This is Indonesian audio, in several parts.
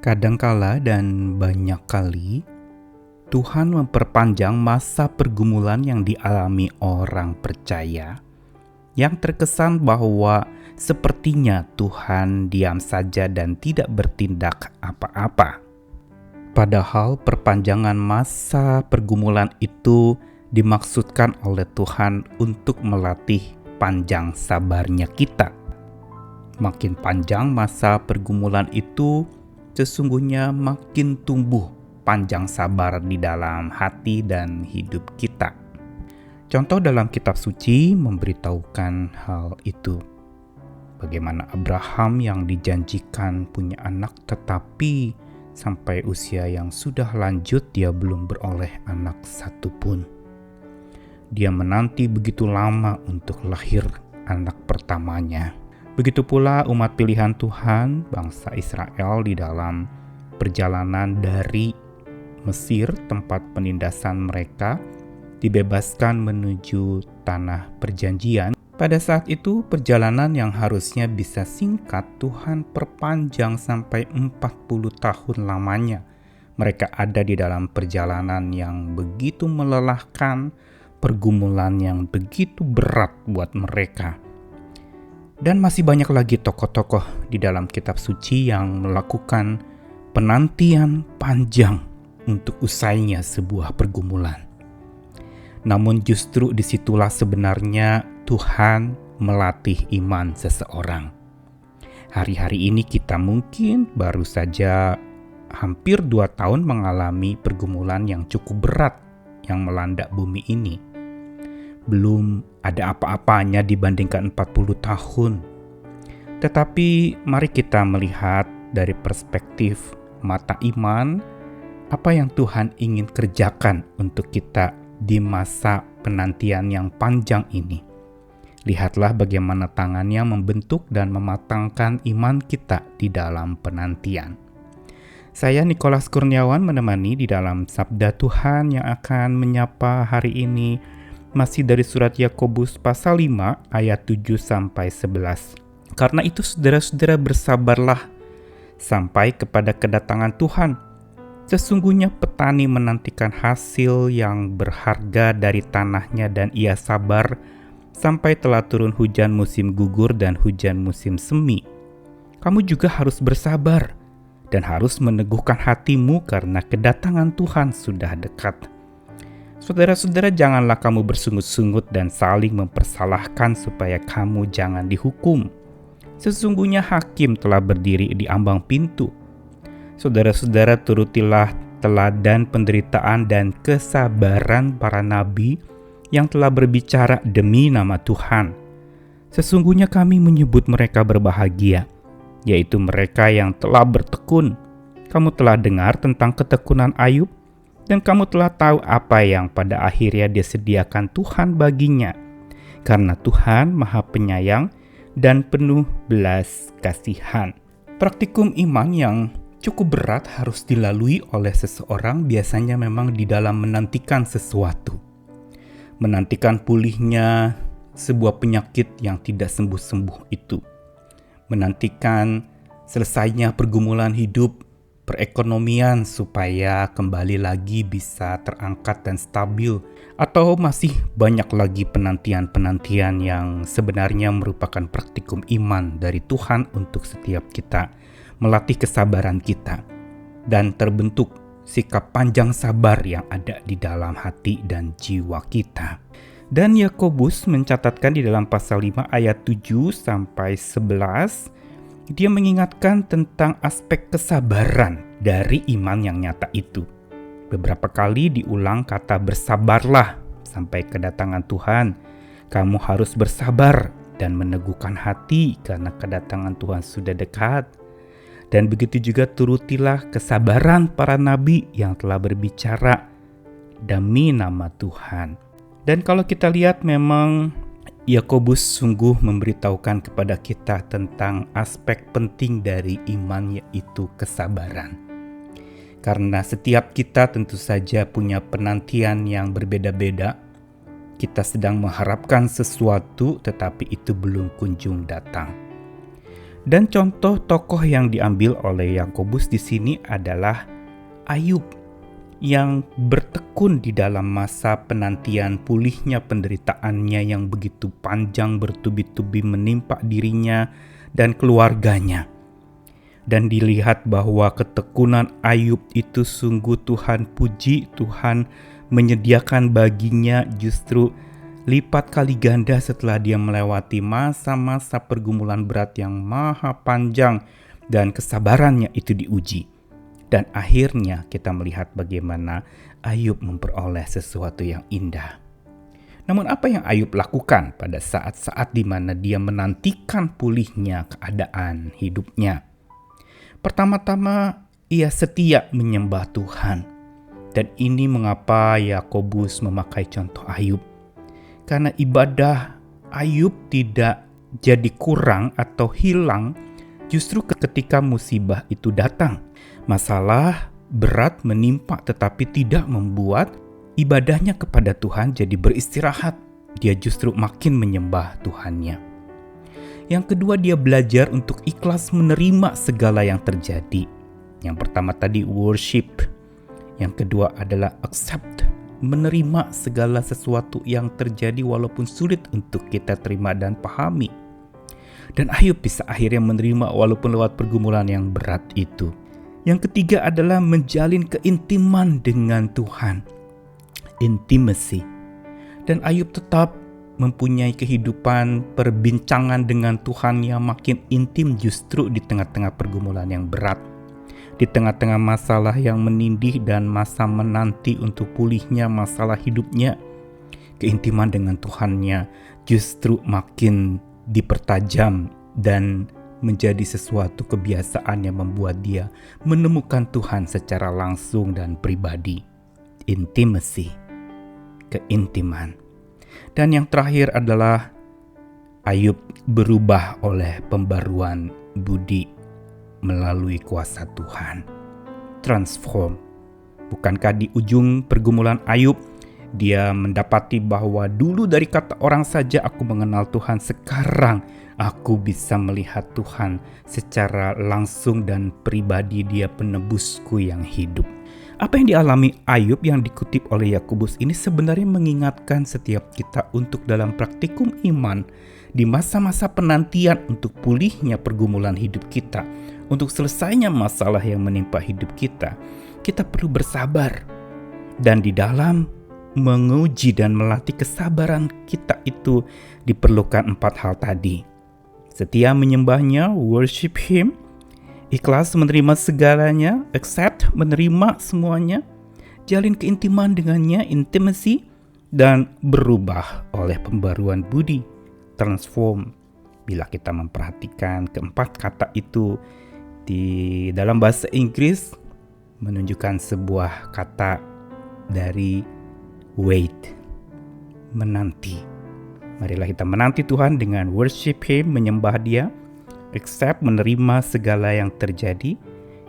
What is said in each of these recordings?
Kadangkala dan banyak kali, Tuhan memperpanjang masa pergumulan yang dialami orang percaya, yang terkesan bahwa sepertinya Tuhan diam saja dan tidak bertindak apa-apa. Padahal perpanjangan masa pergumulan itu dimaksudkan oleh Tuhan untuk melatih panjang sabarnya kita. Makin panjang masa pergumulan itu, sesungguhnya makin tumbuh panjang sabar di dalam hati dan hidup kita. Contoh dalam kitab suci memberitahukan hal itu. Bagaimana Abraham yang dijanjikan punya anak, tetapi sampai usia yang sudah lanjut dia belum beroleh anak satupun. Dia menanti begitu lama untuk lahir anak pertamanya. Begitu pula umat pilihan Tuhan, bangsa Israel di dalam perjalanan dari Mesir, tempat penindasan mereka, dibebaskan menuju tanah perjanjian. Pada saat itu perjalanan yang harusnya bisa singkat, Tuhan perpanjang sampai 40 tahun lamanya. Mereka ada di dalam perjalanan yang begitu melelahkan, pergumulan yang begitu berat buat mereka. Dan masih banyak lagi tokoh-tokoh di dalam kitab suci yang melakukan penantian panjang untuk usainya sebuah pergumulan. Namun justru disitulah sebenarnya Tuhan melatih iman seseorang. Hari-hari ini kita mungkin baru saja hampir 2 tahun mengalami pergumulan yang cukup berat yang melanda bumi ini. Belum ada apa-apanya dibandingkan 40 tahun. Tetapi mari kita melihat dari perspektif mata iman, apa yang Tuhan ingin kerjakan untuk kita di masa penantian yang panjang ini. Lihatlah bagaimana tangannya membentuk dan mematangkan iman kita di dalam penantian. Saya Nikolas Kurniawan menemani di dalam Sabda Tuhan yang akan menyapa hari ini, masih dari surat Yakobus pasal 5 ayat 7-11. Karena itu saudara-saudara bersabarlah sampai kepada kedatangan Tuhan. Sesungguhnya petani menantikan hasil yang berharga dari tanahnya dan ia sabar sampai telah turun hujan musim gugur dan hujan musim semi. Kamu juga harus bersabar dan harus meneguhkan hatimu karena kedatangan Tuhan sudah dekat. Saudara-saudara, janganlah kamu bersungut-sungut dan saling mempersalahkan supaya kamu jangan dihukum. Sesungguhnya hakim telah berdiri di ambang pintu. Saudara-saudara, turutilah teladan penderitaan dan kesabaran para nabi yang telah berbicara demi nama Tuhan. Sesungguhnya kami menyebut mereka berbahagia, yaitu mereka yang telah bertekun. Kamu telah dengar tentang ketekunan Ayub, dan kamu telah tahu apa yang pada akhirnya disediakan Tuhan baginya. Karena Tuhan Maha Penyayang dan penuh belas kasihan. Praktikum iman yang cukup berat harus dilalui oleh seseorang biasanya memang di dalam menantikan sesuatu. Menantikan pulihnya sebuah penyakit yang tidak sembuh-sembuh itu. Menantikan selesainya pergumulan hidup, perekonomian supaya kembali lagi bisa terangkat dan stabil, atau masih banyak lagi penantian-penantian yang sebenarnya merupakan praktikum iman dari Tuhan untuk setiap kita, melatih kesabaran kita dan terbentuk sikap panjang sabar yang ada di dalam hati dan jiwa kita. Dan Yakobus mencatatkan di dalam pasal 5 ayat 7-11, dia mengingatkan tentang aspek kesabaran dari iman yang nyata itu. Beberapa kali diulang kata bersabarlah sampai kedatangan Tuhan. Kamu harus bersabar dan meneguhkan hati karena kedatangan Tuhan sudah dekat. Dan begitu juga turutilah kesabaran para nabi yang telah berbicara demi nama Tuhan. Dan kalau kita lihat memang Yakobus sungguh memberitahukan kepada kita tentang aspek penting dari iman, yaitu kesabaran. Karena setiap kita tentu saja punya penantian yang berbeda-beda. Kita sedang mengharapkan sesuatu tetapi itu belum kunjung datang. Dan contoh tokoh yang diambil oleh Yakobus di sini adalah Ayub yang bertekun di dalam masa penantian pulihnya penderitaannya yang begitu panjang bertubi-tubi menimpa dirinya dan keluarganya. Dan dilihat bahwa ketekunan Ayub itu sungguh Tuhan puji, Tuhan menyediakan baginya justru lipat kali ganda setelah dia melewati masa-masa pergumulan berat yang maha panjang dan kesabarannya itu diuji. Dan akhirnya kita melihat bagaimana Ayub memperoleh sesuatu yang indah. Namun apa yang Ayub lakukan pada saat-saat di mana dia menantikan pulihnya keadaan hidupnya? Pertama-tama ia setia menyembah Tuhan. Dan ini mengapa Yakobus memakai contoh Ayub. Karena ibadah Ayub tidak jadi kurang atau hilang justru ketika musibah itu datang. Masalah berat menimpa tetapi tidak membuat ibadahnya kepada Tuhan jadi beristirahat. Dia justru makin menyembah Tuhannya. Yang kedua, dia belajar untuk ikhlas menerima segala yang terjadi. Yang pertama tadi worship. Yang kedua adalah accept, menerima segala sesuatu yang terjadi walaupun sulit untuk kita terima dan pahami. Dan Ayub bisa akhirnya menerima walaupun lewat pergumulan yang berat itu. Yang ketiga adalah menjalin keintiman dengan Tuhan. Intimacy. Dan Ayub tetap mempunyai kehidupan perbincangan dengan Tuhan yang makin intim justru di tengah-tengah pergumulan yang berat. Di tengah-tengah masalah yang menindih dan masa menanti untuk pulihnya masalah hidupnya. Keintiman dengan Tuhannya justru makin dipertajam dan menjadi sesuatu kebiasaan yang membuat dia menemukan Tuhan secara langsung dan pribadi. Intimacy, keintiman. Dan yang terakhir adalah Ayub berubah oleh pembaruan budi melalui kuasa Tuhan. Transform. Bukankah di ujung pergumulan Ayub dia mendapati bahwa dulu dari kata orang saja aku mengenal Tuhan, sekarang aku bisa melihat Tuhan secara langsung dan pribadi, dia penebusku yang hidup. Apa yang dialami Ayub yang dikutip oleh Yakobus ini sebenarnya mengingatkan setiap kita untuk dalam praktikum iman di masa-masa penantian untuk pulihnya pergumulan hidup kita, untuk selesainya masalah yang menimpa hidup kita, kita perlu bersabar. Dan di dalam menguji dan melatih kesabaran kita itu diperlukan 4 hal tadi. Setia menyembahnya, worship Him. Ikhlas menerima segalanya, accept, menerima semuanya. Jalin keintiman dengannya, intimacy. Dan berubah oleh pembaruan budi, transform. Bila kita memperhatikan keempat kata itu di dalam bahasa Inggris menunjukkan sebuah kata dari wait, menanti. Marilah kita menanti Tuhan dengan worship Him, menyembah Dia, accept, menerima segala yang terjadi,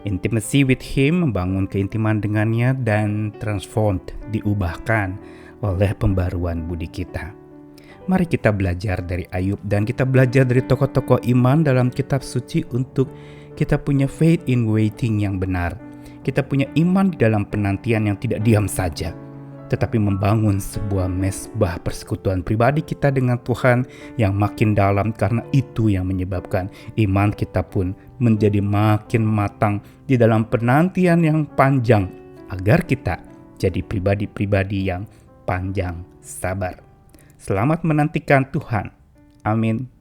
intimacy with Him, membangun keintiman dengannya, dan transformed, diubahkan oleh pembaruan budi kita. Mari kita belajar dari Ayub dan kita belajar dari tokoh-tokoh iman dalam kitab suci untuk kita punya faith in waiting yang benar. Kita punya iman di dalam penantian yang tidak diam saja, tetapi membangun sebuah mesbah persekutuan pribadi kita dengan Tuhan yang makin dalam, karena itu yang menyebabkan iman kita pun menjadi makin matang di dalam penantian yang panjang, agar kita jadi pribadi-pribadi yang panjang sabar. Selamat menantikan Tuhan. Amin.